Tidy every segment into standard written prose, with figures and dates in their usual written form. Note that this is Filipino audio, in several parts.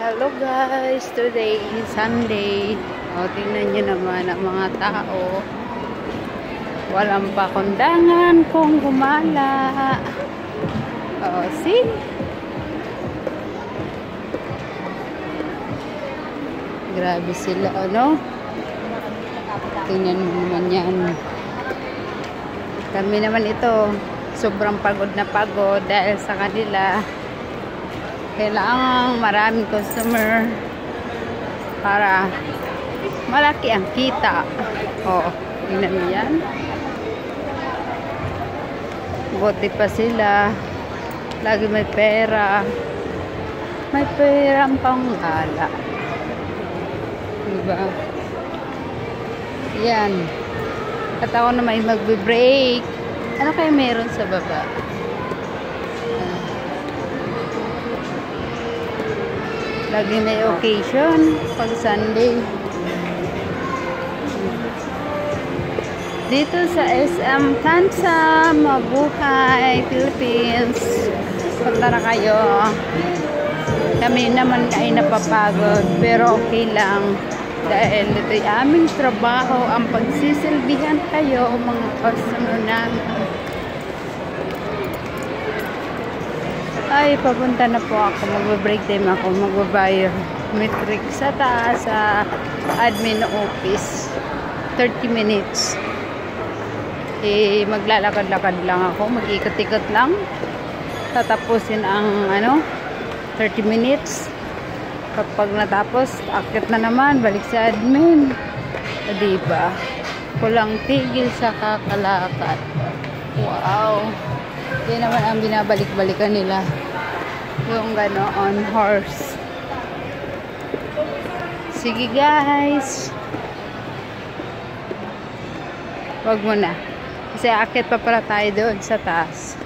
Hello guys, today is Sunday. O, tingnan nyo naman ang mga tao. Walang pakundangan kung gumala. O, see? Grabe sila, ano? Tingnan mo naman yan. Kami naman ito, sobrang pagod na pagod dahil sa kanila. Kailangan maraming customer para malaki ang kita. O, tingnan mo yan. Buti pa sila. Lagi may pera. May pera ang panggala. Diba? Yan. At ako na may magbe-break. Ano kayo meron sa baba? Lagi may occasion pag Sunday. Dito sa SM Tansa, Mabuhay, Philippines. Punta na kayo. Kami naman ay napapagod, pero okay lang. Dahil ito'y aming trabaho, ang pagsisilbihan kayo, mga customer namin. Ay, papunta na po ako. Mag-break time ako. Mag-biometric sa taas, sa admin office. 30 minutes. Eh, maglalakad-lakad lang ako. Mag-ikot-ikot lang. Tatapusin ang, 30 minutes. Kapag natapos, akit na naman. Balik sa admin. O, diba? Kulang tigil sa kakalakad. Wow! Yan naman ang binabalik-balikan nila. Yung ganoon, horse. Sige guys. Wag mo na. Kasi akit pa para tayo doon sa taas.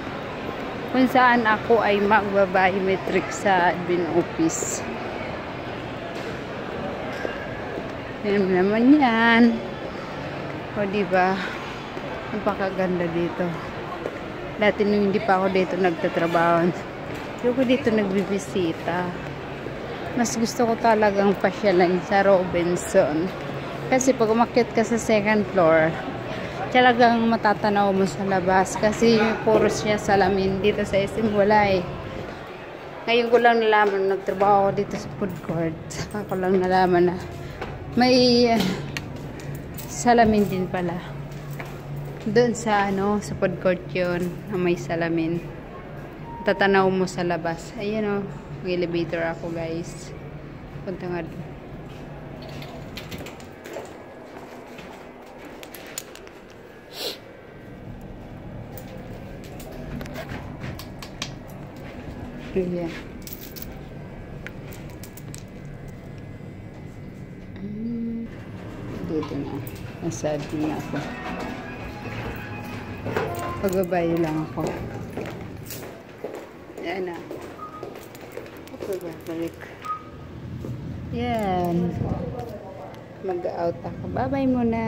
Kung saan ako ay magba-biometric sa admin office. Yan naman yan. O diba? Napakaganda dito. Dati nung hindi pa ako dito nagtatrabaho, hindi ako dito nagbibisita. Mas gusto ko talagang pasyalan sa Robinson. Kasi pag umakyat ka sa second floor, talagang matatanaw mo sa labas. Kasi puro siya salamin. Dito sa SM wala eh. Ngayon ko lang nalaman, nagtrabaho ako dito sa food court. Ako lang nalaman na may salamin din pala. Doon sa sa food court yun, na may salamin. Tatanaw mo sa labas. Ayan mag-elevator ako guys. Punta nga doon. Ayan. Dito na. Nasabi na ako. Pagbabayo lang ako. Yan na. Pagbabalik. Yan. Mag-out ako. Bye-bye muna.